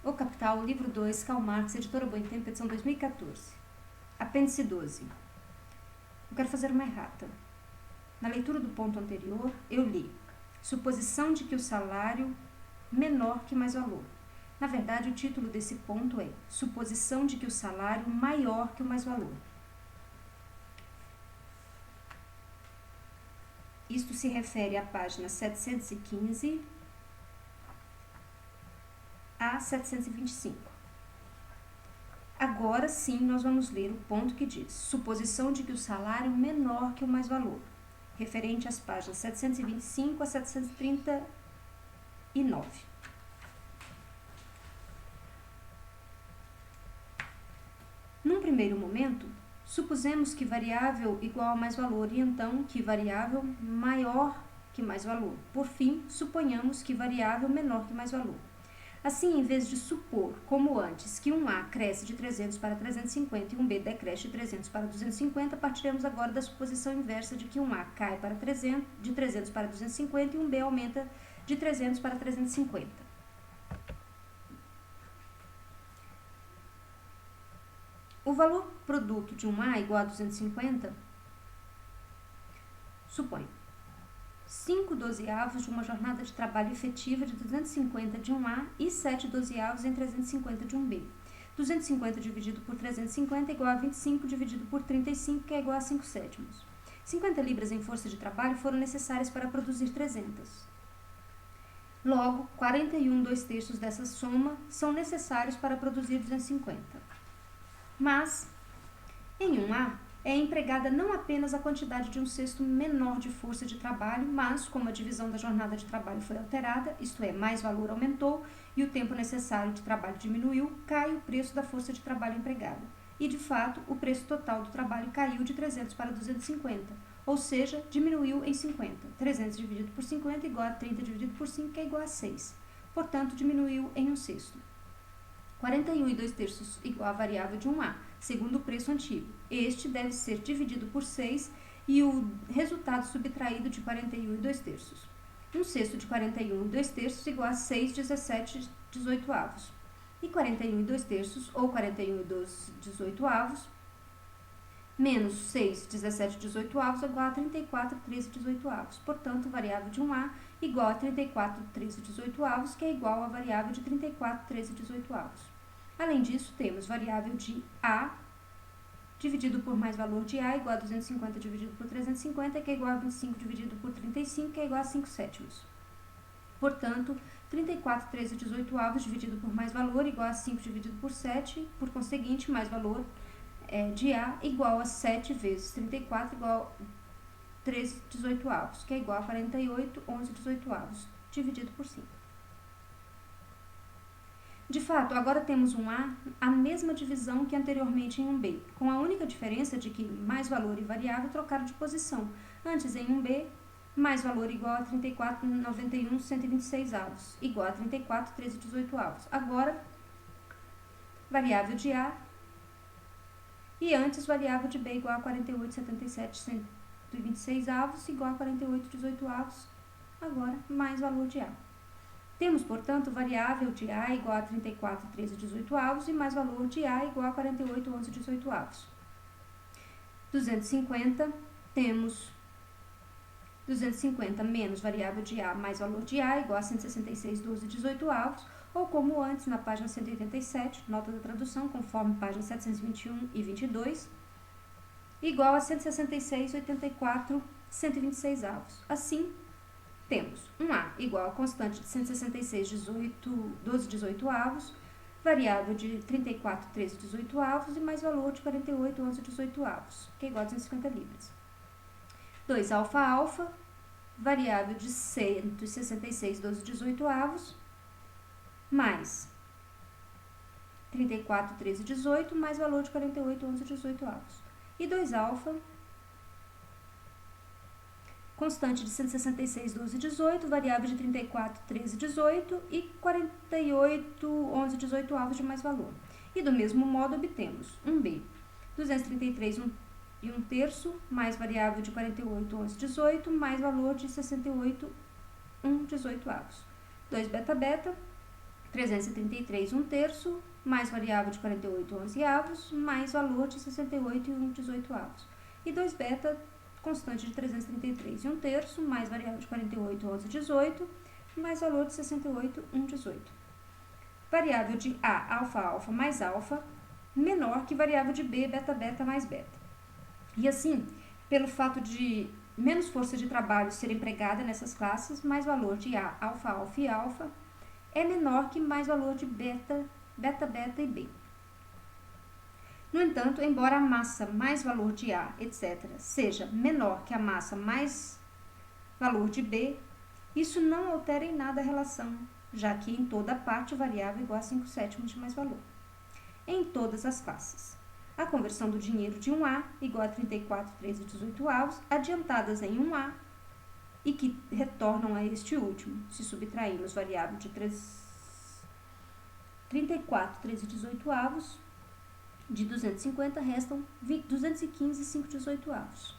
O Capital, livro 2, Karl Marx, editora Boitempo, edição 2014. Apêndice 12. Eu quero fazer uma errata. Na leitura do ponto anterior, eu li suposição de que o salário menor que mais valor. Na verdade, o título desse ponto é suposição de que o salário maior que o mais valor. Isto se refere à página 715 a 725. Agora sim, nós vamos ler o ponto que diz suposição de que o salário menor que o mais valor, referente às páginas 725 a 739. Num primeiro momento, supusemos que variável igual a mais valor e então que variável maior que mais valor. Por fim, suponhamos que variável menor que mais valor. Assim, em vez de supor, como antes, que um A cresce de 300 para 350 e um B decresce de 300 para 250, partiremos agora da suposição inversa de que um A cai para de 300 para 250 e um B aumenta de 300 para 350. O valor produto de um A igual a 250, suponho 5 dozeavos de uma jornada de trabalho efetiva de 250 de um A e 7 dozeavos em 350 de um B. 250 dividido por 350 é igual a 25 dividido por 35, que é igual a 5 sétimos. 50 libras em força de trabalho foram necessárias para produzir 300. Logo, 41 2/3 dessa soma são necessários para produzir 250. Mas, em um A, é empregada não apenas a quantidade de um sexto menor de força de trabalho, mas, como a divisão da jornada de trabalho foi alterada, isto é, mais valor aumentou e o tempo necessário de trabalho diminuiu, cai o preço da força de trabalho empregada. E, de fato, o preço total do trabalho caiu de 300 para 250, ou seja, diminuiu em 50. 300 dividido por 50 igual a 30 dividido por 5, que é igual a 6. Portanto, diminuiu em um sexto. 41 2/3 igual a variável de 1A, segundo o preço antigo. Este deve ser dividido por 6 e o resultado subtraído de 41 2/3. Um sexto de 41 2/3 igual a 6 17 18avos. E 41 2/3, ou 41 18avos, menos 6 17 18avos igual a 34 13 18avos. Portanto, variável de 1A igual a 34 13 18avos, que é igual à variável de 34 13 18avos. Além disso, temos variável de A dividido por mais valor de A igual a 250 dividido por 350, que é igual a 25 dividido por 35, que é igual a 5 sétimos. Portanto, 34 13 18avos dividido por mais valor igual a 5 dividido por 7, por conseguinte, mais valor de A igual a 7 vezes 34 igual a 13 18avos, que é igual a 48 11 18avos, dividido por 5. De fato, agora temos um A, a mesma divisão que anteriormente em um B, com a única diferença de que mais valor e variável trocaram de posição. Antes, em um B, mais valor igual a 34 91 126avos, igual a 34 13 18avos. Agora, variável de A, e antes, variável de B igual a 48 77 126avos, igual a 48 18avos. Agora, mais valor de A. Temos, portanto, variável de A igual a 34 13 18avos e mais valor de A igual a 48 11 18avos. 250, temos 250 menos variável de A mais valor de A igual a 166 12 18avos, ou como antes na página 187, nota da tradução, conforme página 721 e 22, igual a 166 84 126avos. Assim, temos um A igual a constante de 166 12 18avos, variável de 34 13 18avos e mais valor de 48 11 18avos, que é igual a 250 libras. 2 alfa alfa, variável de 166 12 18avos, mais 34 13 18, mais valor de 48 11 18avos. E 2 alfa, constante de 166 12 18, variável de 34 13 18 e 48 11 18avos de mais valor. E do mesmo modo obtemos um B, 233 e 1/3, mais variável de 48 11 18, mais valor de 68 1 18avos. 2 beta beta, 333 1/3, mais variável de 48 onzeavos, mais valor de 68 e 1/18. E 2 beta, constante de 333 1/3, mais variável de 48 11/18, mais valor de 68 1/18. Variável de A, alfa, alfa mais alfa, menor que variável de B, beta, beta mais beta. E assim, pelo fato de menos força de trabalho ser empregada nessas classes, mais valor de A, alfa, alfa e alfa é menor que mais valor de beta, beta, beta e B. No entanto, embora a massa mais valor de A, etc., seja menor que a massa mais valor de B, isso não altera em nada a relação, já que em toda parte o variável é igual a 5/7 de mais valor. Em todas as classes. A conversão do dinheiro de 1A igual a 34, 13/18, adiantadas em 1A e que retornam a este último. Se subtrairmos variável de 34, 13/18, de 250 restam 215, 5/18.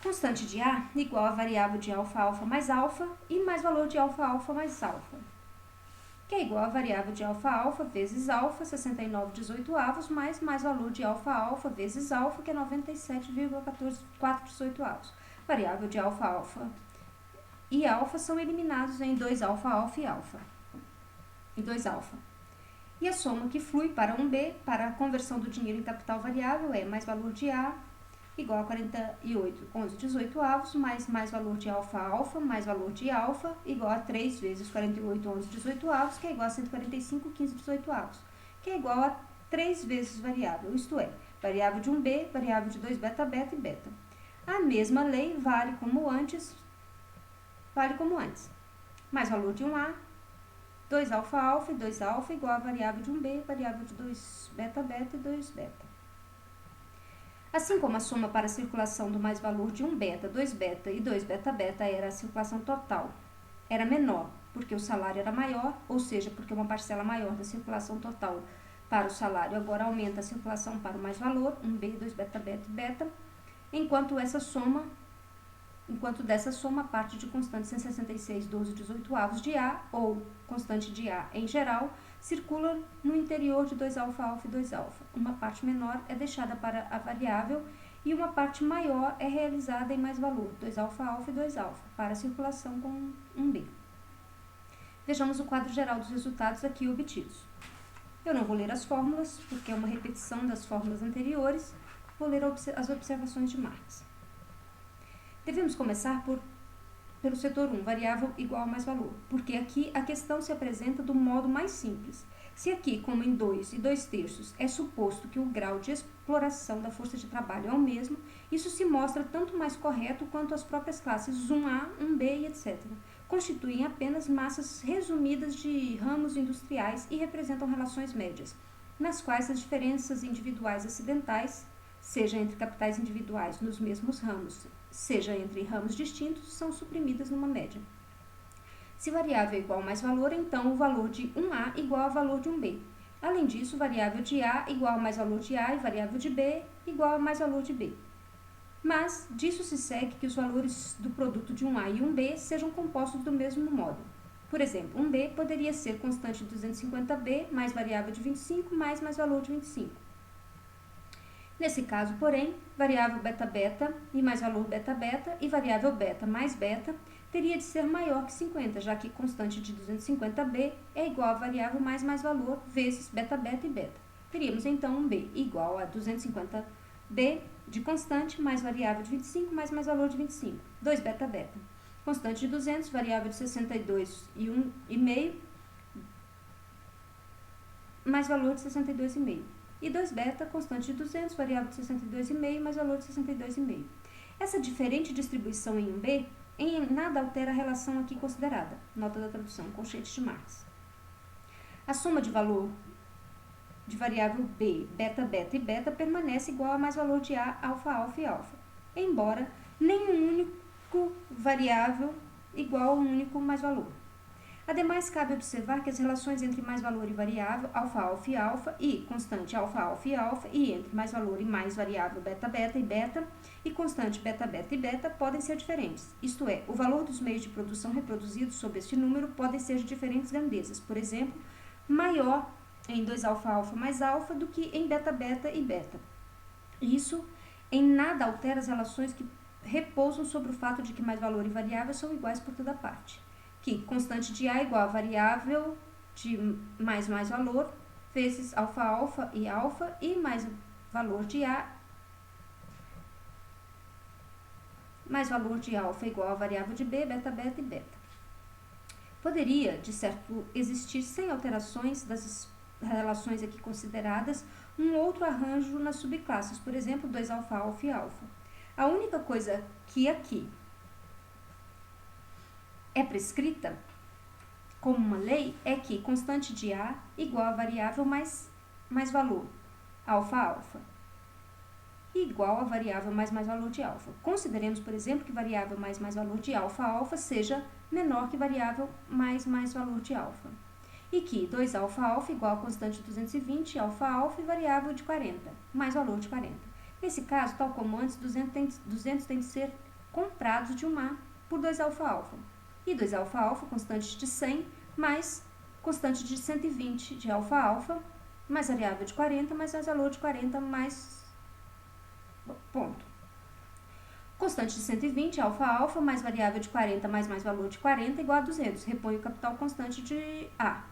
Constante de A igual a variável de alfa, alfa mais alfa e mais valor de alfa, alfa mais alfa, que é igual a variável de alfa, alfa vezes alfa, 69/18, mais valor de alfa, alfa vezes alfa, que é 97,4/18. Variável de alfa, alfa e alfa são eliminados em 2 alfa, alfa e alfa. E 2 alfa. E a soma que flui para 1B, para a conversão do dinheiro em capital variável, é mais valor de A igual a 48, 11/18, mais valor de alfa, alfa, mais valor de alfa, igual a 3 vezes 48, 11/18, que é igual a 145, 15/18, que é igual a 3 vezes variável, isto é, variável de 1B, variável de 2 beta, beta e beta. A mesma lei vale como antes, mais valor de 1A, 2 alfa, alfa e 2 alfa igual a variável de 1B, variável de 2 beta, beta e 2 beta. Assim como a soma para a circulação do mais valor de 1 beta, 2 beta e 2 beta, beta era a circulação total, era menor, porque o salário era maior, ou seja, porque uma parcela maior da circulação total para o salário agora aumenta a circulação para o mais valor, 1B, 2 beta, beta e beta, enquanto dessa soma parte de constante 166, 12/18 de A, ou constante de A em geral, circula no interior de 2 alfa, alfa e 2 alfa. Uma parte menor é deixada para a variável e uma parte maior é realizada em mais valor, 2 alfa, alfa e 2 alfa, para a circulação com 1B. Vejamos o quadro geral dos resultados aqui obtidos. Eu não vou ler as fórmulas, porque é uma repetição das fórmulas anteriores, vou ler as observações de Marx. Devemos começar pelo setor 1, variável igual a mais valor, porque aqui a questão se apresenta do modo mais simples. Se aqui, como em 2 e 2/3, é suposto que o grau de exploração da força de trabalho é o mesmo, isso se mostra tanto mais correto quanto as próprias classes 1A, 1B e etc. constituem apenas massas resumidas de ramos industriais e representam relações médias, nas quais as diferenças individuais acidentais, seja entre capitais individuais nos mesmos ramos, seja entre ramos distintos, são suprimidas numa média. Se variável é igual a mais valor, então o valor de 1A igual ao valor de 1B. Além disso, variável de A igual a mais valor de A e variável de B igual a mais valor de B. Mas disso se segue que os valores do produto de 1A e 1B sejam compostos do mesmo modo. Por exemplo, 1B poderia ser constante de 250B mais variável de 25 mais valor de 25. Nesse caso, porém, variável beta-beta e mais valor beta-beta e variável beta mais beta teria de ser maior que 50, já que constante de 250b é igual a variável mais valor vezes beta-beta e beta. Teríamos então um b igual a 250b de constante mais variável de 25 mais valor de 25, 2 beta-beta. Constante de 200, variável de 62 e 1,5 mais valor de 62,5. E 2 beta, constante de 200, variável de 62,5 mais valor de 62,5. Essa diferente distribuição em 1b em nada altera a relação aqui considerada. Nota da tradução, colchete de Marx. A soma de valor de variável b, beta, beta e beta permanece igual a mais valor de a, alfa, alfa e alfa, embora nenhum único variável igual a um único mais valor. Ademais, cabe observar que as relações entre mais valor e variável, alfa-alfa e alfa, e constante alfa-alfa e alfa, e entre mais valor e mais variável beta-beta e beta, e constante beta-beta e beta, podem ser diferentes. Isto é, o valor dos meios de produção reproduzidos sob este número podem ser de diferentes grandezas. Por exemplo, maior em 2 alfa-alfa mais alfa do que em beta-beta e beta. Isso em nada altera as relações que repousam sobre o fato de que mais valor e variável são iguais por toda parte. Que constante de A igual a variável de mais valor vezes alfa-alfa e mais valor de A mais valor de alfa igual a variável de B, beta-beta e beta. Poderia, de certo, existir sem alterações das relações aqui consideradas, um outro arranjo nas subclasses, por exemplo, 2 alfa-alfa e alfa. A única coisa que aqui é prescrita como uma lei é que constante de A igual a variável mais valor, alfa-alfa, igual a variável mais valor de alfa. Consideremos, por exemplo, que variável mais valor de alfa-alfa seja menor que variável mais valor de alfa. E que 2 alfa-alfa igual a constante de 220, alfa-alfa e variável de 40, mais valor de 40. Nesse caso, tal como antes, 200 tem de ser comprados de 1 A por 2 alfa-alfa. E 2 alfa-alfa, constante de 100, mais constante de 120 de alfa-alfa, mais variável de 40, mais valor de 40, mais ponto. Constante de 120, alfa-alfa, mais variável de 40, mais valor de 40, igual a 200. Repõe o capital constante de A.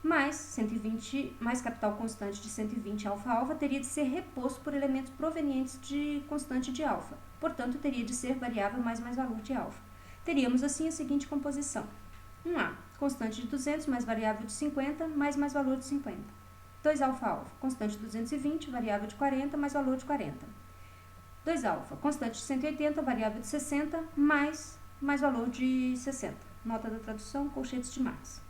Mais 120, mais capital constante de 120 alfa-alfa, teria de ser reposto por elementos provenientes de constante de alfa. Portanto, teria de ser variável mais valor de alfa. Teríamos, assim, a seguinte composição. 1A, constante de 200, mais variável de 50, mais valor de 50. 2 alfa-alfa, constante de 220, variável de 40, mais valor de 40. 2 alfa, constante de 180, variável de 60, mais valor de 60. Nota da tradução, colchetes de Marx.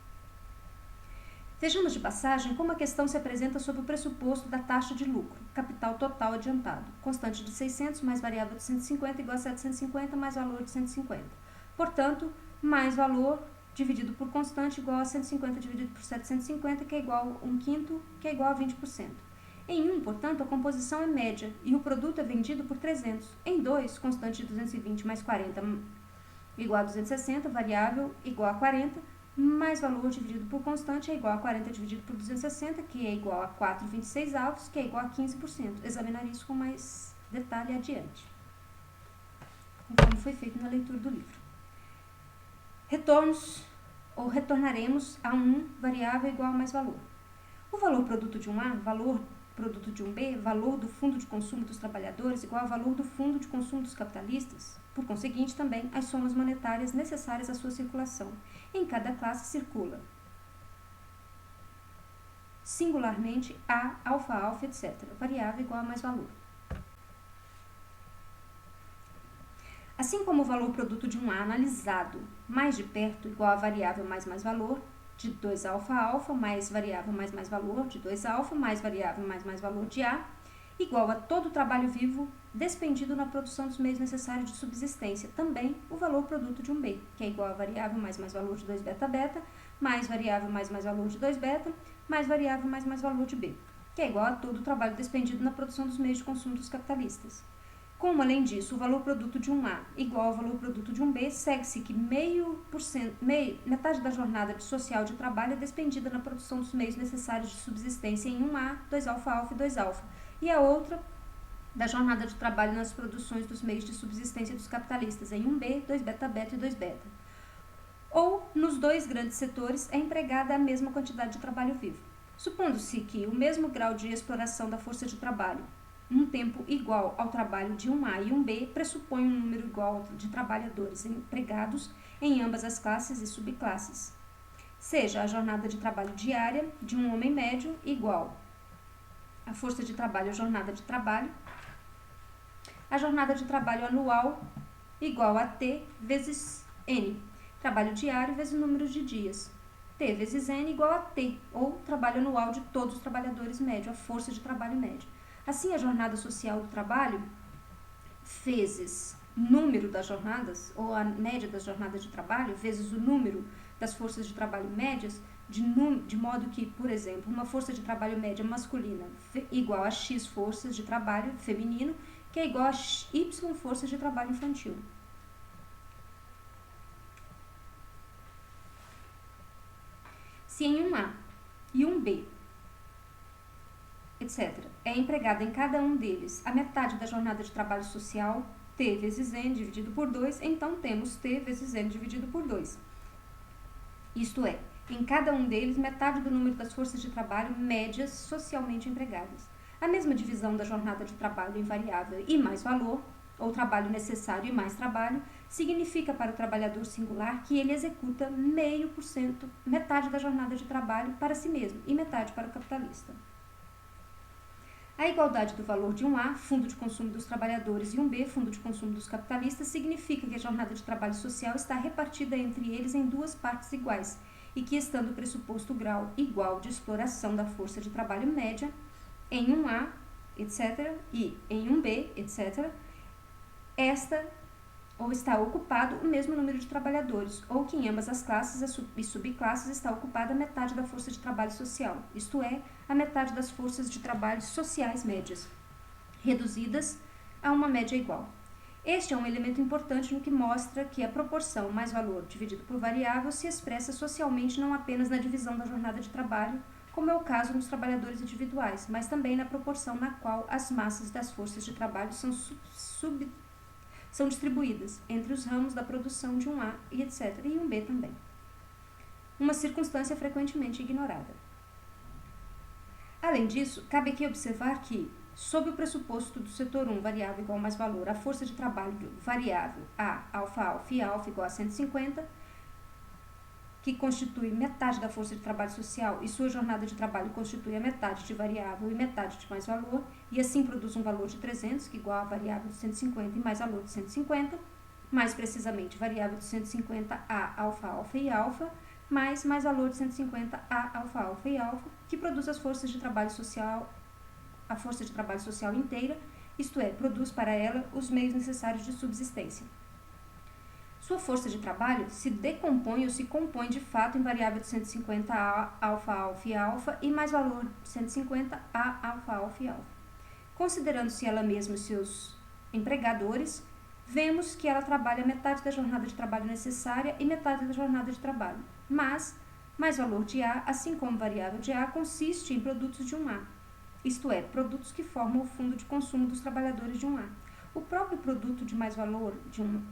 Vejamos de passagem como a questão se apresenta sob o pressuposto da taxa de lucro, capital total adiantado, constante de 600 mais variável de 150 igual a 750 mais valor de 150. Portanto, mais valor dividido por constante igual a 150 dividido por 750, que é igual a 1/5, que é igual a 20%. Em 1, portanto, a composição é média e o produto é vendido por 300. Em 2, constante de 220 mais 40 igual a 260, variável igual a 40, mais valor dividido por constante é igual a 40 dividido por 260, que é igual a 4,26 avos, que é igual a 15%. Examinar isso com mais detalhe adiante, conforme foi feito na leitura do livro. Retornaremos a 1 variável igual a mais valor. O valor produto de 1A, valor produto de 1B, valor do fundo de consumo dos trabalhadores igual ao valor do fundo de consumo dos capitalistas. Por conseguinte, também as somas monetárias necessárias à sua circulação. Em cada classe circula singularmente A, alfa-alfa, etc. Variável igual a mais valor. Assim como o valor produto de 1A analisado mais de perto igual a variável mais valor de 2 alfa-alfa mais variável mais valor de 2 alfa mais variável mais valor de A, igual a todo o trabalho vivo despendido na produção dos meios necessários de subsistência. Também o valor produto de 1B, que é igual a variável mais valor de 2 beta-beta, mais variável mais valor de 2 beta, mais variável mais valor de B, que é igual a todo o trabalho despendido na produção dos meios de consumo dos capitalistas. Como, além disso, o valor produto de 1A igual ao valor produto de 1B, segue-se que metade da jornada social de trabalho é despendida na produção dos meios necessários de subsistência em 1A, 2 alfa-alfa e 2 alfa, e a outra da jornada de trabalho nas produções dos meios de subsistência dos capitalistas em 1B, 2 beta-beta e 2 beta. Ou, nos dois grandes setores, é empregada a mesma quantidade de trabalho vivo. Supondo-se que o mesmo grau de exploração da força de trabalho, um tempo igual ao trabalho de 1A e 1B, pressupõe um número igual de trabalhadores empregados em ambas as classes e subclasses. Seja a jornada de trabalho diária de um homem médio igual a força de trabalho, a jornada de trabalho anual igual a T vezes N, trabalho diário vezes o número de dias. T vezes N igual a T, ou trabalho anual de todos os trabalhadores médio, a força de trabalho médio. Assim, a jornada social do trabalho vezes número das jornadas, ou a média das jornadas de trabalho, vezes o número das forças de trabalho médias, de modo que, por exemplo, uma força de trabalho média masculina igual a X forças de trabalho feminino, que é igual a Y forças de trabalho infantil. Se em um A e um B, etc., é empregada em cada um deles a metade da jornada de trabalho social, T vezes N dividido por 2, então temos T vezes N dividido por 2. Isto é, em cada um deles, metade do número das forças de trabalho médias socialmente empregadas. A mesma divisão da jornada de trabalho em variável e mais valor, ou trabalho necessário e mais trabalho, significa para o trabalhador singular que ele executa 0,5%, metade da jornada de trabalho para si mesmo e metade para o capitalista. A igualdade do valor de um A, fundo de consumo dos trabalhadores, e um B, fundo de consumo dos capitalistas, significa que a jornada de trabalho social está repartida entre eles em duas partes iguais, e que, estando o pressuposto grau igual de exploração da força de trabalho média, em um A, etc., e em um B, etc., está ocupado o mesmo número de trabalhadores, ou que em ambas as classes e subclasses está ocupada a metade da força de trabalho social, isto é, a metade das forças de trabalho sociais médias, reduzidas a uma média igual. Este é um elemento importante no que mostra que a proporção mais valor dividido por variável se expressa socialmente não apenas na divisão da jornada de trabalho, como é o caso nos trabalhadores individuais, mas também na proporção na qual as massas das forças de trabalho são distribuídas entre os ramos da produção de um A e etc., e um B também. Uma circunstância frequentemente ignorada. Além disso, cabe aqui observar que, sob o pressuposto do setor 1 variável igual mais valor, a força de trabalho variável A, alfa e alfa igual a 150, que constitui metade da força de trabalho social e sua jornada de trabalho constitui a metade de variável e metade de mais valor, e assim produz um valor de 300, que é igual a variável de 150 e mais valor de 150, mais precisamente variável de 150 A, alfa e alfa, mais valor de 150 A, alfa e alfa, que produz as forças de trabalho social, a força de trabalho social inteira, isto é, produz para ela os meios necessários de subsistência. Sua força de trabalho se decompõe ou se compõe de fato em variável de 150 A, alfa e mais valor de 150 A, alfa e alfa. Considerando-se ela mesma e seus empregadores, vemos que ela trabalha metade da jornada de trabalho necessária e metade da jornada de trabalho. Mas, mais valor de A, assim como variável de A, consiste em produtos de um A, isto é, produtos que formam o fundo de consumo dos trabalhadores de um A. O próprio produto de mais valor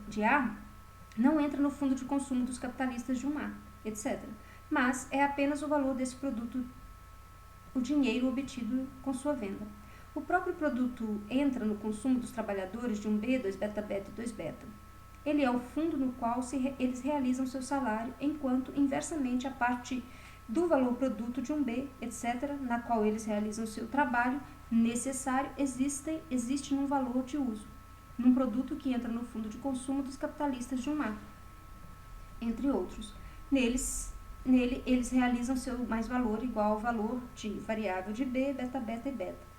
de A não entra no fundo de consumo dos capitalistas de um A, etc., mas é apenas o valor desse produto, o dinheiro obtido com sua venda. O próprio produto entra no consumo dos trabalhadores de um B, 2 beta beta e 2 beta. Ele é o fundo no qual eles realizam seu salário, enquanto, inversamente, a parte do valor produto de um B, etc., na qual eles realizam seu trabalho necessário, existe num valor de uso, num produto que entra no fundo de consumo dos capitalistas de um A, entre outros. Nele, eles realizam seu mais valor igual ao valor de variável de B, beta beta e beta.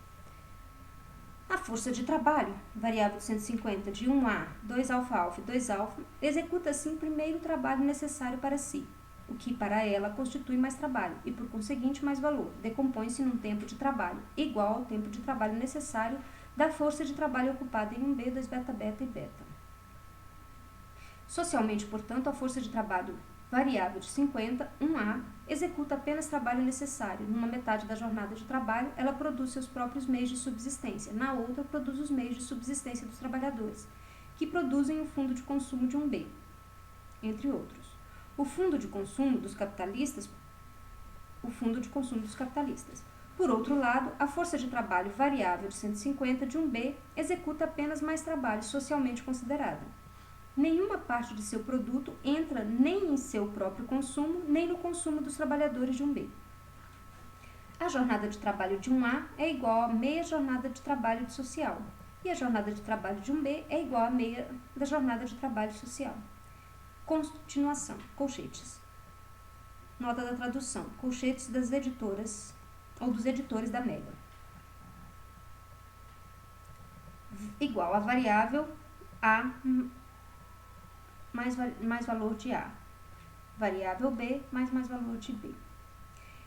A força de trabalho, variável de 150 de 1A, 2 alfa e 2 alfa, executa assim o primeiro trabalho necessário para si, o que para ela constitui mais trabalho e, por conseguinte, mais valor. Decompõe-se num tempo de trabalho igual ao tempo de trabalho necessário da força de trabalho ocupada em 1B, 2 beta beta e beta. Socialmente, portanto, a força de trabalho variável de 50, 1A, executa apenas trabalho necessário. Numa metade da jornada de trabalho, ela produz seus próprios meios de subsistência. Na outra, produz os meios de subsistência dos trabalhadores, que produzem o fundo de consumo de um B, entre outros. O fundo de consumo dos capitalistas. Por outro lado, a força de trabalho variável de 150 de um B executa apenas mais trabalho socialmente considerado. Nenhuma parte de seu produto entra nem em seu próprio consumo, nem no consumo dos trabalhadores de um B. A jornada de trabalho de um A é igual a meia jornada de trabalho social, e a jornada de trabalho de um B é igual a meia da jornada de trabalho social. Continuação, colchetes. Nota da tradução, colchetes das editoras ou dos editores da Mega. Igual a variável A mais valor de A. variável B mais valor de B.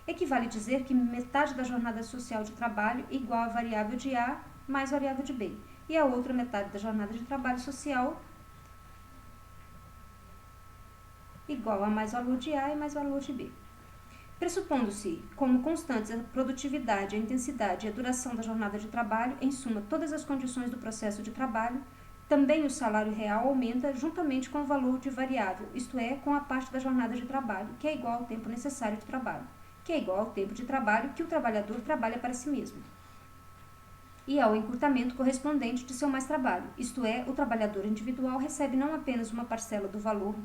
Equivale dizer que metade da jornada social de trabalho igual a variável de A mais variável de B, e a outra metade da jornada de trabalho social igual a mais valor de A e mais valor de B. Pressupondo-se como constantes a produtividade, a intensidade e a duração da jornada de trabalho, em suma, todas as condições do processo de trabalho, também o salário real aumenta juntamente com o valor de variável, isto é, com a parte da jornada de trabalho, que é igual ao tempo necessário de trabalho, que é igual ao tempo de trabalho que o trabalhador trabalha para si mesmo, e ao encurtamento correspondente de seu mais trabalho, isto é, o trabalhador individual recebe não apenas uma parcela do valor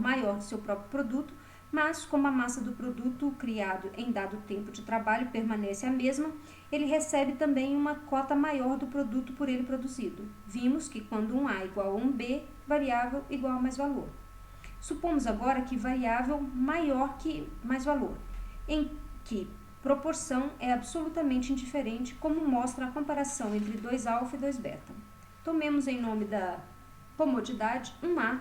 maior do seu próprio produto, mas como a massa do produto criado em dado tempo de trabalho permanece a mesma, ele recebe também uma cota maior do produto por ele produzido. Vimos que quando um A igual a um B, variável igual a mais valor. Supomos agora que variável maior que mais valor, em que proporção é absolutamente indiferente, como mostra a comparação entre 2α e 2β. Tomemos em nome da comodidade um A,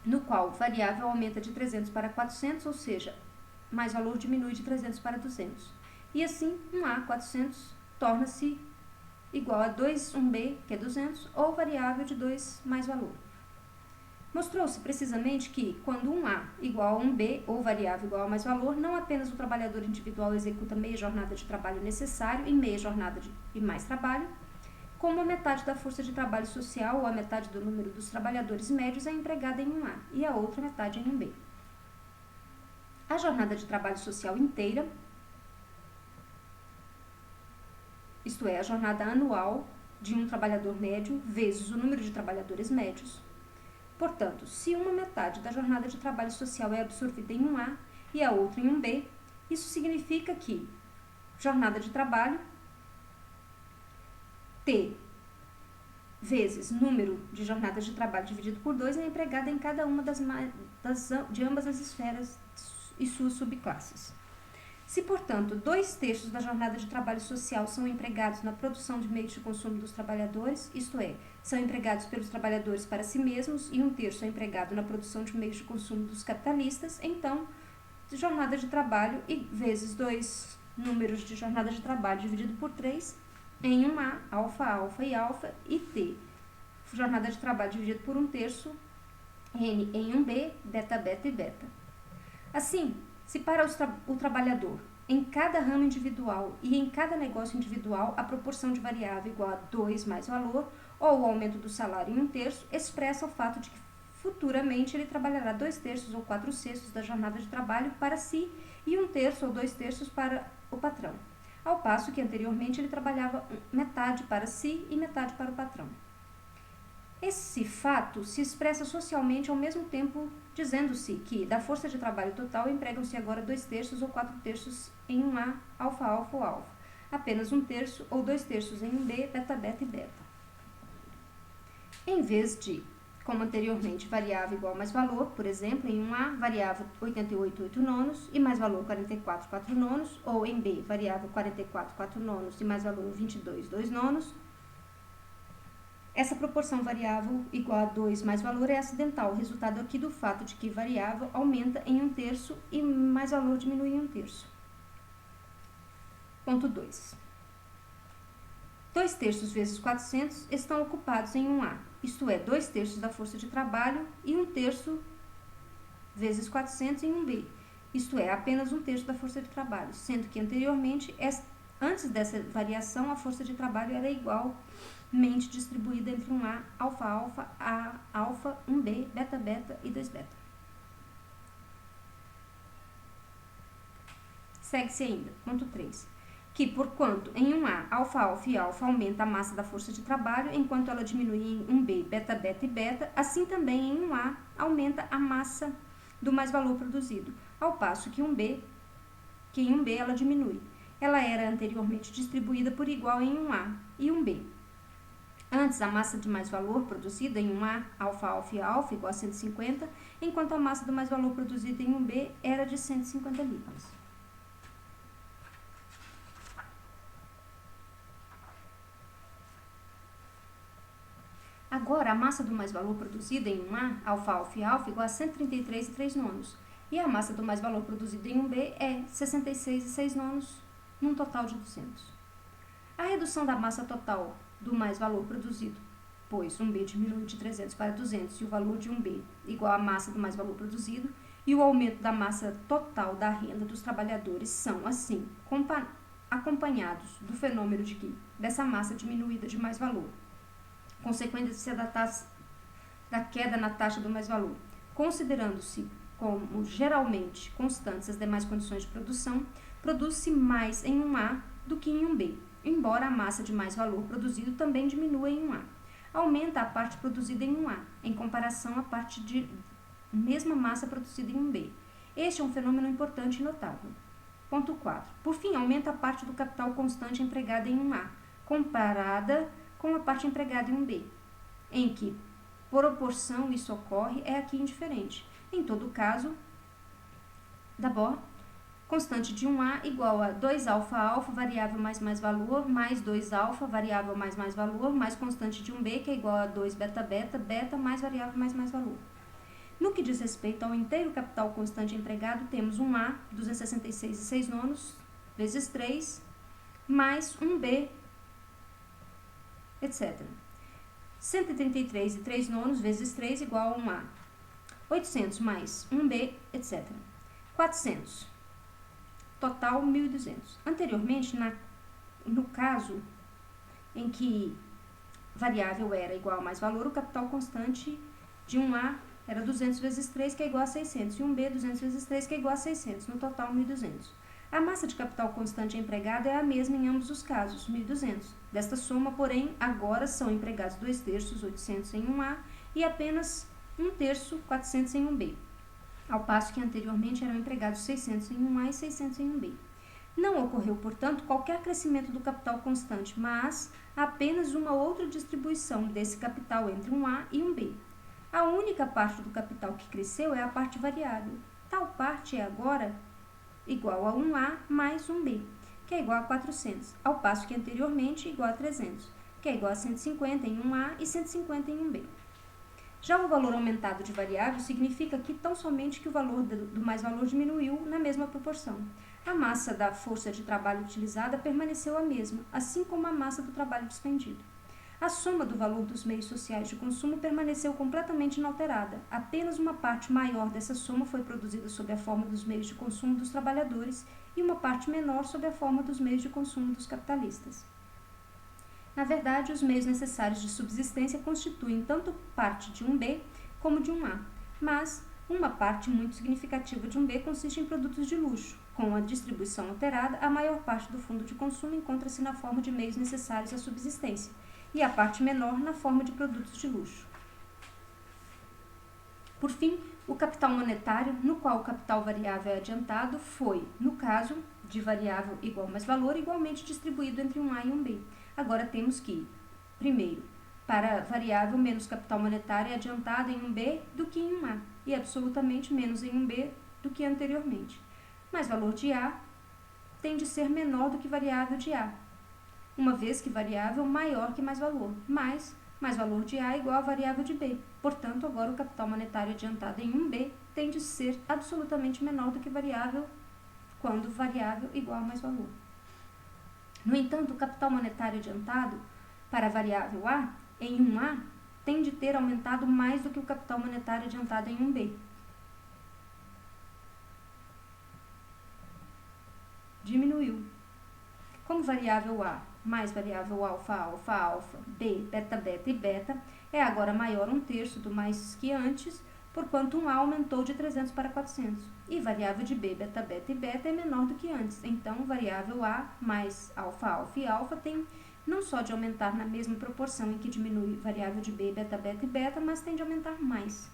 no qual variável aumenta de 300 para 400, ou seja, mais valor diminui de 300 para 200. E assim, um A, 400, torna-se igual a 1B, que é 200, ou variável de 2 mais valor. Mostrou-se precisamente que, quando um A igual a um B, ou variável igual a mais valor, não apenas o trabalhador individual executa meia jornada de trabalho necessário e meia jornada de mais trabalho, como a metade da força de trabalho social ou a metade do número dos trabalhadores médios é empregada em um A e a outra metade em um B. A jornada de trabalho social inteira, isto é, a jornada anual de um trabalhador médio vezes o número de trabalhadores médios. Portanto, se uma metade da jornada de trabalho social é absorvida em um A e a outra em um B, isso significa que jornada de trabalho T vezes número de jornadas de trabalho dividido por 2 é empregada em cada uma de ambas as esferas e suas subclasses. Se, portanto, 2/3 da jornada de trabalho social são empregados na produção de meios de consumo dos trabalhadores, isto é, são empregados pelos trabalhadores para si mesmos, e 1/3 é empregado na produção de meios de consumo dos capitalistas, então, jornada de trabalho vezes 2 números de jornada de trabalho dividido por 3 em um A, alfa, alfa e alfa, e T, jornada de trabalho dividido por 1/3, N em um B, beta, beta e beta. Assim, se para o trabalhador, em cada ramo individual e em cada negócio individual, a proporção de variável igual a 2 mais valor, ou o aumento do salário em 1/3, expressa o fato de que futuramente ele trabalhará 2/3 ou 4/6 da jornada de trabalho para si e 1/3 ou 2/3 para o patrão, ao passo que anteriormente ele trabalhava metade para si e metade para o patrão. Esse fato se expressa socialmente ao mesmo tempo dizendo-se que da força de trabalho total empregam-se agora 2/3 ou 4/3 em um A, alfa, alfa ou alfa, apenas 1/3 ou 2/3 em um B, beta, beta e beta. Em vez de, como anteriormente, variável igual a mais valor, por exemplo, em um A, variável 88, 8 nonos e mais valor 44, 4 nonos, ou em B, variável 44, 4 nonos e mais valor 22, 2 nonos, essa proporção variável igual a 2 mais valor é acidental, resultado aqui do fato de que variável aumenta em 1/3 e mais valor diminui em 1/3. Ponto 2. 2/3 vezes 400 estão ocupados em um A, isto é, 2/3 da força de trabalho, e 1/3 vezes 400 em um B, isto é, apenas 1/3 da força de trabalho, sendo que anteriormente, antes dessa variação, a força de trabalho era igualmente distribuída entre um A, alfa, alfa, A, alfa, 1B, beta, beta e 2 beta. Segue-se ainda, ponto 3. Que, porquanto em um A, alfa, alfa e alfa aumenta a massa da força de trabalho, enquanto ela diminui em um B, beta, beta e beta, assim também em um A aumenta a massa do mais valor produzido, ao passo que em um B ela diminui. Ela era anteriormente distribuída por igual em um A e um B. Antes, a massa de mais valor produzida em um A, alfa, alfa e alfa, igual a 150, enquanto a massa do mais valor produzida em um B era de 150 libras. Agora, a massa do mais-valor produzida em 1A, alfa, alfa e alfa, igual a 133 e 3 nonos. E a massa do mais-valor produzida em 1B é 66 e 6 nonos, num total de 200. A redução da massa total do mais-valor produzido, pois 1B diminui de 300 para 200 e o valor de 1B igual à massa do mais-valor produzido, e o aumento da massa total da renda dos trabalhadores são, assim, acompanhados do fenômeno de que dessa massa diminuída de mais-valor, consequência da queda na taxa do mais-valor, considerando-se como geralmente constantes as demais condições de produção, produz-se mais em 1A do que em 1B, embora a massa de mais-valor produzido também diminua em 1A. Aumenta a parte produzida em 1A, em comparação à parte de mesma massa produzida em 1B. Este é um fenômeno importante e notável. Ponto 4. Por fim, aumenta a parte do capital constante empregada em 1A, comparada com a parte empregada em 1B. Em que proporção isso ocorre é aqui indiferente. Em todo caso, d'abord, constante de 1A igual a 2 alfa alfa, variável mais valor, mais 2 alfa, variável mais valor, mais constante de 1B, que é igual a 2 beta beta, beta mais variável mais valor. No que diz respeito ao inteiro capital constante empregado, temos 1A, 266 e 6 nonos, vezes 3, mais 1B, etc. 133 e 3 nonos, vezes 3, igual a 1A. 800 mais 1B, etc. 400. Total, 1.200. Anteriormente, no caso em que variável era igual a mais valor, o capital constante de 1A era 200 vezes 3, que é igual a 600, e 1B, 200 vezes 3, que é igual a 600, no total 1.200. A massa de capital constante empregada é a mesma em ambos os casos, 1.200. Desta soma, porém, agora são empregados 2/3, 800 em 1A, e apenas 1/3, 400 em 1B, ao passo que anteriormente eram empregados 600 em 1A e 600 em 1B. Não ocorreu, portanto, qualquer crescimento do capital constante, mas apenas uma outra distribuição desse capital entre 1A e 1B. A única parte do capital que cresceu é a parte variável. Tal parte é agora igual a 1A mais 1B, que é igual a 400, ao passo que anteriormente igual a 300, que é igual a 150 em 1A e 150 em 1B. Já o valor aumentado de variável significa que tão somente que o valor do mais-valor diminuiu na mesma proporção. A massa da força de trabalho utilizada permaneceu a mesma, assim como a massa do trabalho despendido. A soma do valor dos meios sociais de consumo permaneceu completamente inalterada. Apenas uma parte maior dessa soma foi produzida sob a forma dos meios de consumo dos trabalhadores e uma parte menor sob a forma dos meios de consumo dos capitalistas. Na verdade, os meios necessários de subsistência constituem tanto parte de 1B como de 1A, mas uma parte muito significativa de 1B consiste em produtos de luxo. Com a distribuição alterada, a maior parte do fundo de consumo encontra-se na forma de meios necessários à subsistência, e a parte menor na forma de produtos de luxo. Por fim, o capital monetário, no qual o capital variável é adiantado, foi, no caso de variável igual mais valor, igualmente distribuído entre 1A e 1B. Agora temos que, primeiro, para variável menos capital monetário é adiantado em 1B do que em 1A, e absolutamente menos em 1B do que anteriormente. Mais valor de A tem de ser menor do que variável de A, uma vez que variável maior que mais valor, mais valor de A igual a variável de B. Portanto, agora o capital monetário adiantado em 1B tem de ser absolutamente menor do que variável quando variável igual a mais valor. No entanto, o capital monetário adiantado para a variável A em 1A tem de ter aumentado mais do que o capital monetário adiantado em 1B. Diminuiu. Como variável A mais variável alfa, alfa, alfa, B, beta, beta e beta é agora maior 1/3 do mais que antes, porquanto 1A aumentou de 300 para 400. E variável de B, beta, beta e beta é menor do que antes. Então, variável A mais alfa, alfa e alfa tem não só de aumentar na mesma proporção em que diminui variável de B, beta, beta e beta, mas tem de aumentar mais.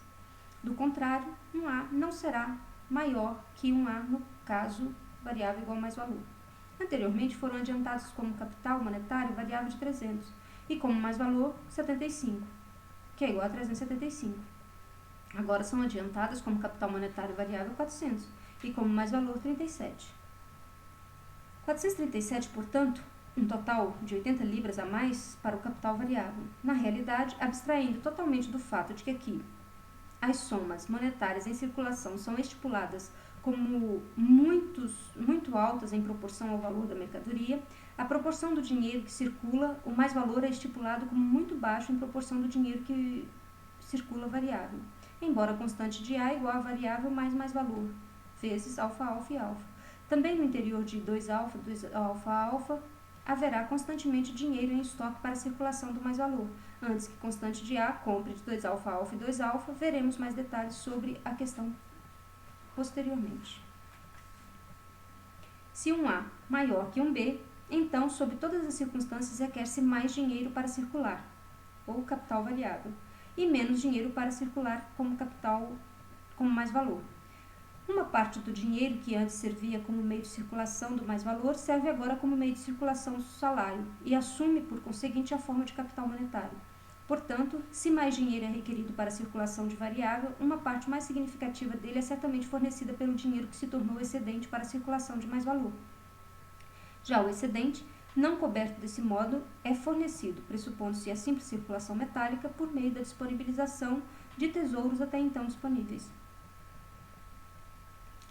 Do contrário, 1A não será maior que 1A no caso variável igual a mais valor. Anteriormente foram adiantados como capital monetário variável de 300 e como mais valor 75, que é igual a 375. Agora são adiantadas como capital monetário variável 400 e como mais valor 37. 437, portanto, um total de 80 libras a mais para o capital variável. Na realidade, abstraindo totalmente do fato de que aqui as somas monetárias em circulação são estipuladas como muito altas em proporção ao valor da mercadoria, a proporção do dinheiro que circula, o mais-valor é estipulado como muito baixo em proporção do dinheiro que circula variável, embora a constante de A igual a variável mais mais-valor, vezes alfa, alfa e alfa. Também no interior de 2α, 2α, alfa, haverá constantemente dinheiro em estoque para a circulação do mais-valor. Antes que constante de A compre de 2α, alfa e 2α, veremos mais detalhes sobre a questão posteriormente. Se um A maior que um B, então, sob todas as circunstâncias, requer-se mais dinheiro para circular, ou capital variável, e menos dinheiro para circular como capital como mais-valor. Uma parte do dinheiro que antes servia como meio de circulação do mais-valor serve agora como meio de circulação do salário e assume, por conseguinte, a forma de capital monetário. Portanto, se mais dinheiro é requerido para a circulação de variável, uma parte mais significativa dele é certamente fornecida pelo dinheiro que se tornou excedente para a circulação de mais-valor. Já o excedente, não coberto desse modo, é fornecido, pressupondo-se a simples circulação metálica, por meio da disponibilização de tesouros até então disponíveis.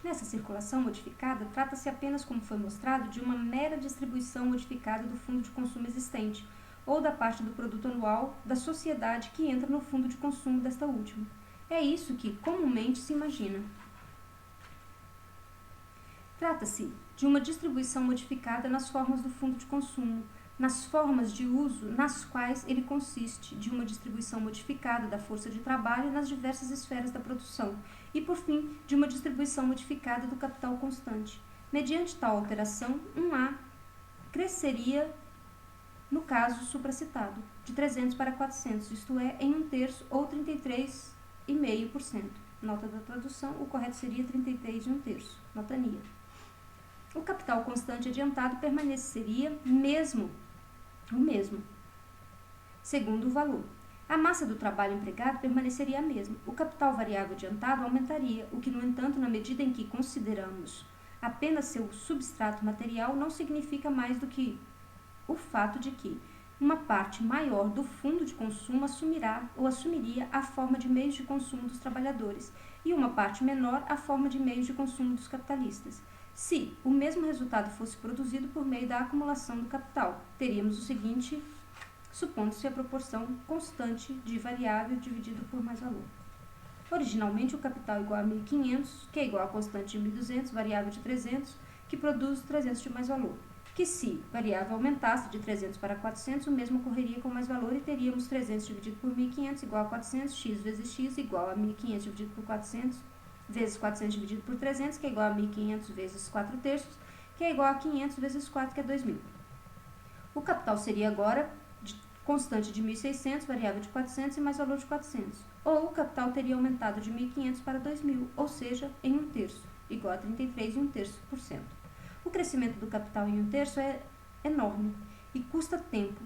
Nessa circulação modificada, trata-se apenas, como foi mostrado, de uma mera distribuição modificada do fundo de consumo existente, ou da parte do produto anual da sociedade que entra no fundo de consumo desta última. É isso que comumente se imagina. Trata-se de uma distribuição modificada nas formas do fundo de consumo, nas formas de uso nas quais ele consiste, de uma distribuição modificada da força de trabalho nas diversas esferas da produção e, por fim, de uma distribuição modificada do capital constante. Mediante tal alteração, um A cresceria, no caso supracitado, de 300 para 400, isto é, em 1/3 ou 33,5%. Nota da tradução, o correto seria 33 e 1/3, nota NIA. O capital constante adiantado permaneceria o mesmo, segundo o valor. A massa do trabalho empregado permaneceria a mesma. O capital variável adiantado aumentaria, o que, no entanto, na medida em que consideramos apenas seu substrato material, não significa mais do que o fato de que uma parte maior do fundo de consumo assumiria a forma de meios de consumo dos trabalhadores e uma parte menor a forma de meios de consumo dos capitalistas. Se o mesmo resultado fosse produzido por meio da acumulação do capital, teríamos o seguinte, supondo-se a proporção constante de variável dividido por mais-valor. Originalmente, o capital é igual a 1.500, que é igual a constante de 1.200, variável de 300, que produz 300 de mais-valor. Que se variável aumentasse de 300 para 400, o mesmo ocorreria com mais-valor e teríamos 300 dividido por 1.500 igual a 400, x vezes x igual a 1.500 dividido por 400, vezes 400 dividido por 300, que é igual a 1.500 vezes 4/3, que é igual a 500 vezes 4, que é 2.000. O capital seria agora constante de 1.600, variável de 400 e mais valor de 400. Ou o capital teria aumentado de 1.500 para 2.000, ou seja, em 1/3, igual a 33 e 1/3%. O crescimento do capital em 1/3 é enorme e custa tempo,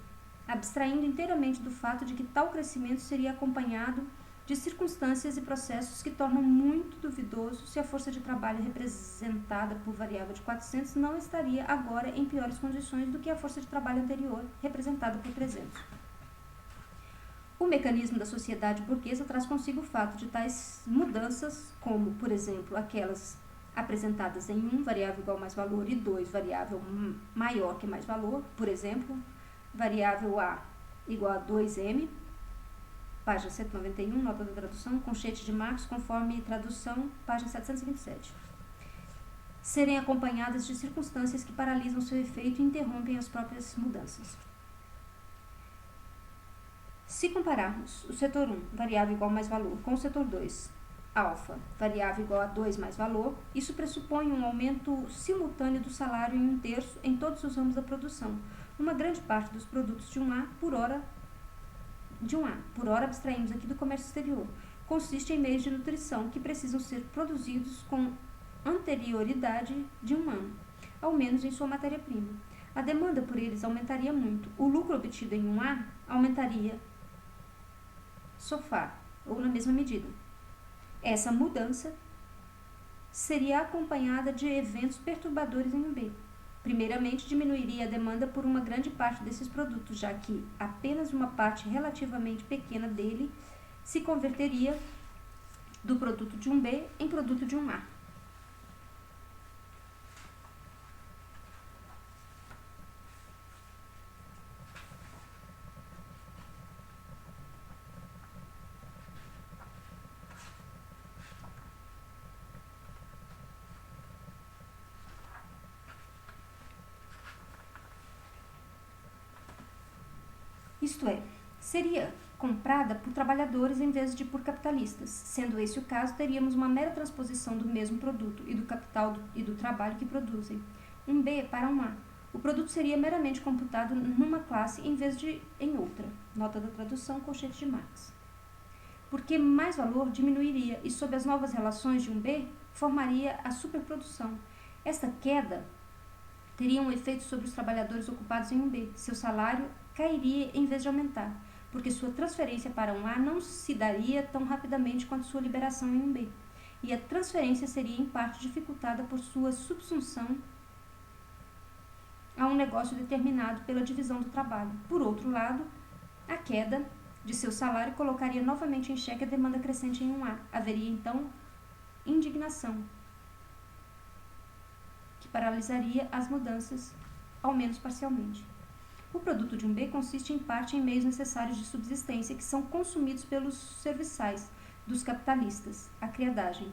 abstraindo inteiramente do fato de que tal crescimento seria acompanhado de circunstâncias e processos que tornam muito duvidoso se a força de trabalho representada por variável de 400 não estaria agora em piores condições do que a força de trabalho anterior, representada por 300. O mecanismo da sociedade burguesa traz consigo o fato de tais mudanças, como, por exemplo, aquelas apresentadas em 1, variável igual a mais valor, e 2, variável maior que mais valor, por exemplo, variável A igual a 2M, página 191, nota da tradução, conchete de Marx, conforme tradução, página 727. Serem acompanhadas de circunstâncias que paralisam seu efeito e interrompem as próprias mudanças. Se compararmos o setor 1, variável igual a mais valor, com o setor 2, alfa, variável igual a 2 mais valor, isso pressupõe um aumento simultâneo do salário em 1/3 em todos os ramos da produção. Uma grande parte dos produtos de 1A, por hora abstraímos aqui do comércio exterior, consiste em meios de nutrição que precisam ser produzidos com anterioridade de 1 ano, ao menos em sua matéria-prima. A demanda por eles aumentaria muito. O lucro obtido em 1A aumentaria ou na mesma medida. Essa mudança seria acompanhada de eventos perturbadores em 1B. Primeiramente, diminuiria a demanda por uma grande parte desses produtos, já que apenas uma parte relativamente pequena dele se converteria do produto de um B em produto de um A. Isto é, seria comprada por trabalhadores em vez de por capitalistas. Sendo esse o caso, teríamos uma mera transposição do mesmo produto e do capital e do trabalho que produzem. Um B para um A. O produto seria meramente computado numa classe em vez de em outra. Nota da tradução, colchete de Marx. Porque mais valor diminuiria e, sob as novas relações de um B, formaria a superprodução. Esta queda teria um efeito sobre os trabalhadores ocupados em um B. Seu salário cairia em vez de aumentar, porque sua transferência para um A não se daria tão rapidamente quanto sua liberação em um B. E a transferência seria em parte dificultada por sua subsunção a um negócio determinado pela divisão do trabalho. Por outro lado, a queda de seu salário colocaria novamente em xeque a demanda crescente em um A. Haveria, então, indignação, que paralisaria as mudanças, ao menos parcialmente. O produto de um B consiste em parte em meios necessários de subsistência que são consumidos pelos serviçais dos capitalistas, a criadagem,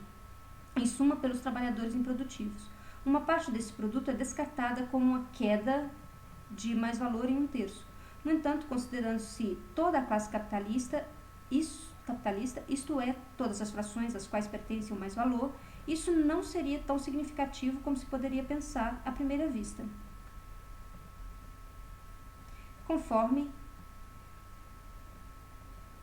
em suma pelos trabalhadores improdutivos. Uma parte desse produto é descartada com uma queda de mais valor em 1/3. No entanto, considerando-se toda a classe capitalista, isto é, todas as frações às quais pertence o mais valor, isso não seria tão significativo como se poderia pensar à primeira vista. Conforme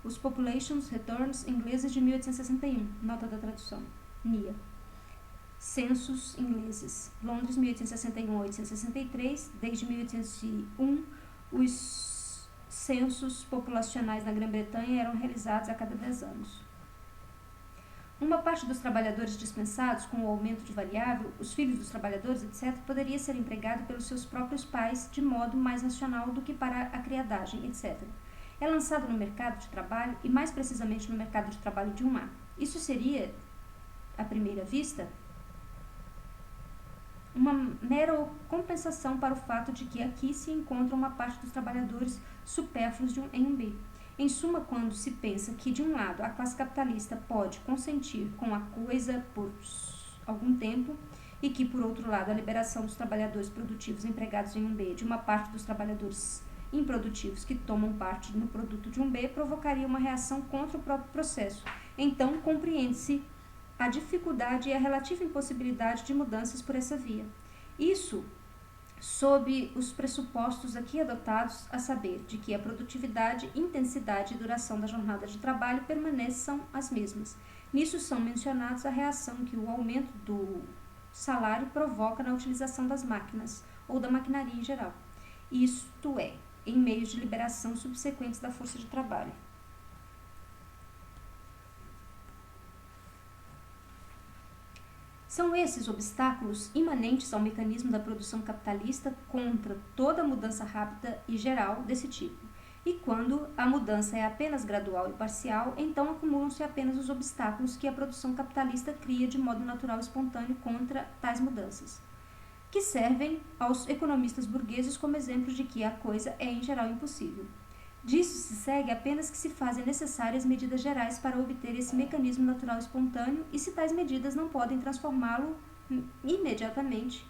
os Populations Returns ingleses de 1861, nota da tradução, NIA. Censos ingleses, Londres, 1861 a 1863, desde 1801, os censos populacionais na Grã-Bretanha eram realizados a cada 10 anos. Uma parte dos trabalhadores dispensados com o aumento de variável, os filhos dos trabalhadores, etc., poderia ser empregado pelos seus próprios pais de modo mais racional do que para a criadagem, etc. É lançado no mercado de trabalho e, mais precisamente, no mercado de trabalho de um A. Isso seria, à primeira vista, uma mera compensação para o fato de que aqui se encontra uma parte dos trabalhadores supérfluos em um B. Em suma, quando se pensa que, de um lado, a classe capitalista pode consentir com a coisa por algum tempo e que, por outro lado, a liberação dos trabalhadores produtivos empregados em um B de uma parte dos trabalhadores improdutivos que tomam parte no produto de um B provocaria uma reação contra o próprio processo. Então, compreende-se a dificuldade e a relativa impossibilidade de mudanças por essa via. Isso sob os pressupostos aqui adotados, a saber, de que a produtividade, intensidade e duração da jornada de trabalho permaneçam as mesmas. Nisso são mencionados a reação que o aumento do salário provoca na utilização das máquinas, ou da maquinaria em geral. Isto é, em meios de liberação subsequentes da força de trabalho. São esses obstáculos imanentes ao mecanismo da produção capitalista contra toda mudança rápida e geral desse tipo. E quando a mudança é apenas gradual e parcial, então acumulam-se apenas os obstáculos que a produção capitalista cria de modo natural e espontâneo contra tais mudanças, que servem aos economistas burgueses como exemplos de que a coisa é em geral impossível. Disso se segue apenas que se fazem necessárias medidas gerais para obter esse mecanismo natural espontâneo e se tais medidas não podem transformá-lo imediatamente,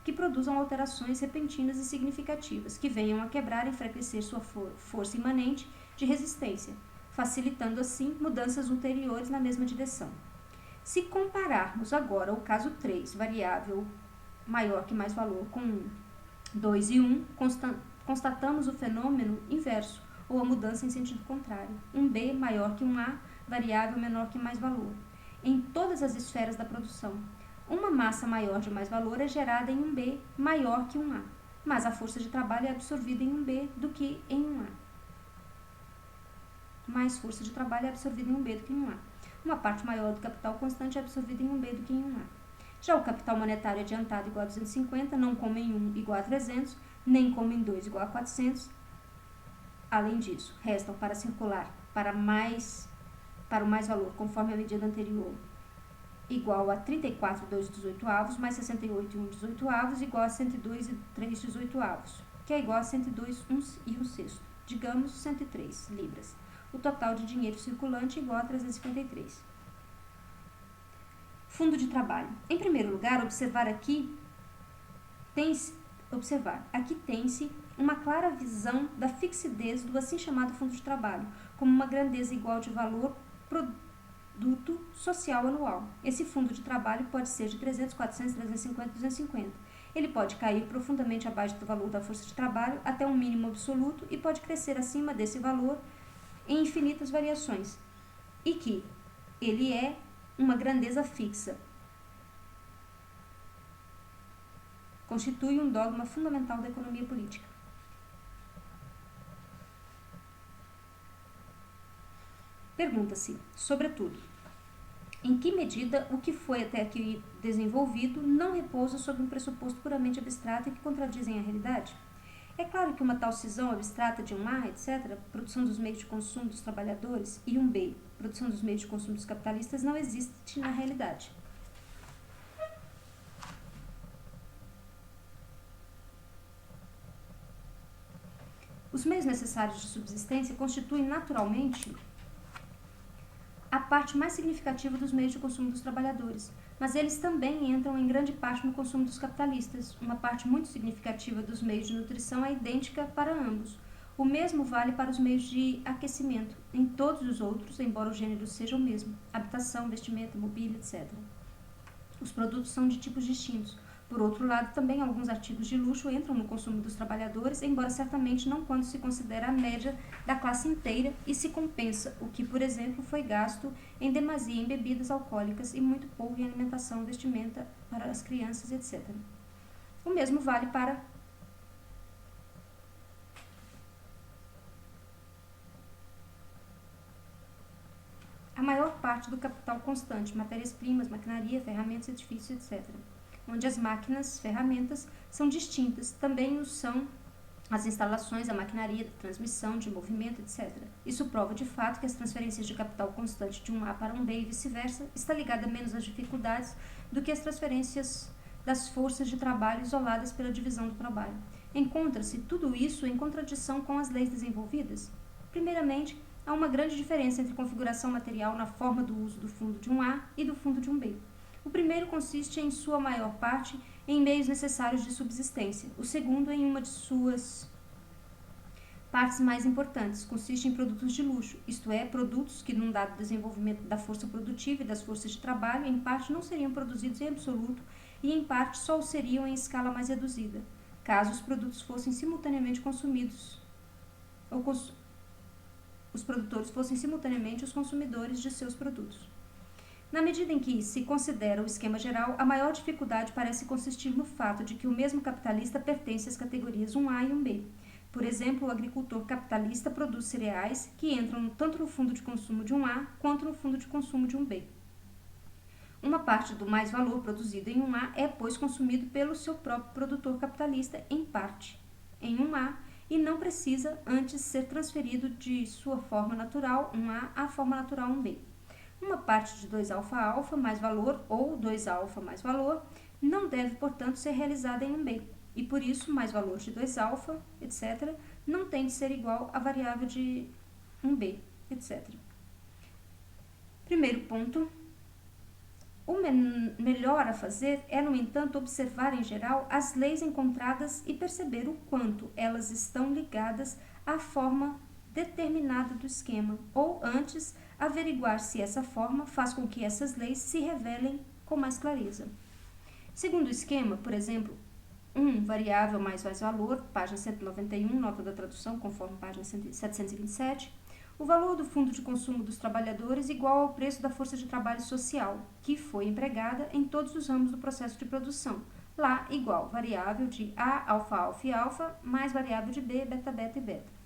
que produzam alterações repentinas e significativas, que venham a quebrar e enfraquecer sua força imanente de resistência, facilitando assim mudanças ulteriores na mesma direção. Se compararmos agora o caso 3, variável maior que mais valor, com 2 e 1, constatamos o fenômeno inverso, ou a mudança em sentido contrário. Um B maior que um A, variável menor que mais valor. Em todas as esferas da produção, uma massa maior de mais valor é gerada em um B maior que um A, mas a força de trabalho é absorvida em um B do que em um A. Mais força de trabalho é absorvida em um B do que em um A. Uma parte maior do capital constante é absorvida em um B do que em um A. Já o capital monetário adiantado igual a 250, não como em 1 igual a 300, nem como em 2 igual a 400. Além disso, restam para circular para o mais valor, conforme a medida anterior, igual a 34,2 mais 68,1 igual a 102,3, que é igual a 102,1, digamos 103 libras. O total de dinheiro circulante é igual a 353. Fundo de trabalho. Em primeiro lugar, aqui tem-se uma clara visão da fixidez do assim chamado fundo de trabalho, como uma grandeza igual de valor produto social anual. Esse fundo de trabalho pode ser de 300, 400, 350, 250. Ele pode cair profundamente abaixo do valor da força de trabalho até um mínimo absoluto e pode crescer acima desse valor em infinitas variações. E que ele é uma grandeza fixa. Constitui um dogma fundamental da economia política. Pergunta-se, sobretudo, em que medida o que foi até aqui desenvolvido não repousa sobre um pressuposto puramente abstrato e que contradizem a realidade? É claro que uma tal cisão abstrata de um A, etc., produção dos meios de consumo dos trabalhadores, e um B, produção dos meios de consumo dos capitalistas, não existe na realidade. Os meios necessários de subsistência constituem naturalmente a parte mais significativa dos meios de consumo dos trabalhadores, mas eles também entram em grande parte no consumo dos capitalistas. Uma parte muito significativa dos meios de nutrição é idêntica para ambos. O mesmo vale para os meios de aquecimento. Em todos os outros, embora o gênero seja o mesmo, habitação, vestimenta, mobília, etc. Os produtos são de tipos distintos. Por outro lado, também alguns artigos de luxo entram no consumo dos trabalhadores, embora certamente não quando se considera a média da classe inteira e se compensa o que, por exemplo, foi gasto em demasia em bebidas alcoólicas e muito pouco em alimentação, vestimenta para as crianças, etc. O mesmo vale para a maior parte do capital constante, matérias-primas, maquinaria, ferramentas, edifícios, etc., onde as máquinas, ferramentas, são distintas, também o são as instalações, a maquinaria de transmissão, de movimento, etc. Isso prova de fato que as transferências de capital constante de um A para um B e vice-versa está ligada menos às dificuldades do que as transferências das forças de trabalho isoladas pela divisão do trabalho. Encontra-se tudo isso em contradição com as leis desenvolvidas? Primeiramente, há uma grande diferença entre configuração material na forma do uso do fundo de um A e do fundo de um B. O primeiro consiste, em sua maior parte, em meios necessários de subsistência. O segundo, em uma de suas partes mais importantes, consiste em produtos de luxo, isto é, produtos que, num dado desenvolvimento da força produtiva e das forças de trabalho, em parte não seriam produzidos em absoluto e, em parte, só o seriam em escala mais reduzida, caso os produtos fossem simultaneamente consumidos ou os produtores fossem simultaneamente os consumidores de seus produtos. Na medida em que se considera o esquema geral, a maior dificuldade parece consistir no fato de que o mesmo capitalista pertence às categorias 1A e 1B. Por exemplo, o agricultor capitalista produz cereais que entram tanto no fundo de consumo de 1A quanto no fundo de consumo de 1B. Uma parte do mais-valor produzido em 1A é, pois, consumido pelo seu próprio produtor capitalista, em parte, em 1A, e não precisa antes ser transferido de sua forma natural 1A à forma natural 1B. Uma parte de 2α mais valor ou 2α mais valor não deve, portanto, ser realizada em 1B, e por isso mais valor de 2α, etc., não tem de ser igual à variável de 1B, etc. Primeiro ponto. O melhor a fazer é, no entanto, observar em geral as leis encontradas e perceber o quanto elas estão ligadas à forma determinada do esquema, ou antes, averiguar se essa forma faz com que essas leis se revelem com mais clareza. Segundo o esquema, por exemplo, 1 variável mais valor, página 191, nota da tradução, conforme página 727, o valor do fundo de consumo dos trabalhadores igual ao preço da força de trabalho social, que foi empregada em todos os ramos do processo de produção, lá igual variável de A, alfa, alfa e alfa, mais variável de B, beta, beta e beta.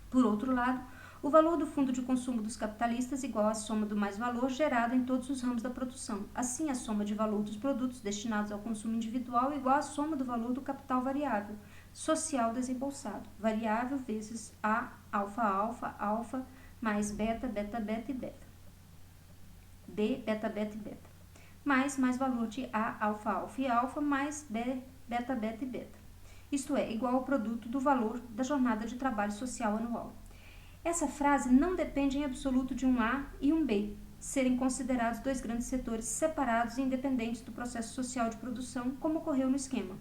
Por outro lado, O valor do fundo de consumo dos capitalistas igual à soma do mais-valor gerado em todos os ramos da produção. Assim, a soma de valor dos produtos destinados ao consumo individual igual à soma do valor do capital variável social desembolsado. Variável vezes A, alfa, alfa, alfa, mais beta, beta, beta e beta. B, beta, beta e beta. Mais valor de A, alfa, alfa e alfa, mais B, beta, beta e beta. Isto é, igual ao produto do valor da jornada de trabalho social anual. Essa frase não depende em absoluto de um A e um B, serem considerados dois grandes setores separados e independentes do processo social de produção, como ocorreu no esquema.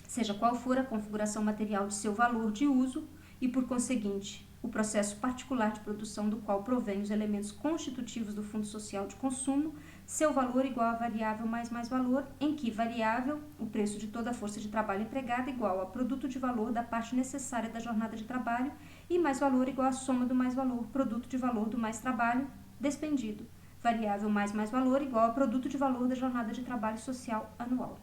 Seja qual for a configuração material de seu valor de uso e, por conseguinte, o processo particular de produção do qual provém os elementos constitutivos do Fundo Social de Consumo, seu valor igual a variável mais valor, em que variável, o preço de toda a força de trabalho empregada, igual a produto de valor da parte necessária da jornada de trabalho, e mais valor igual a soma do mais valor, produto de valor do mais trabalho despendido. Variável mais valor igual a produto de valor da jornada de trabalho social anual.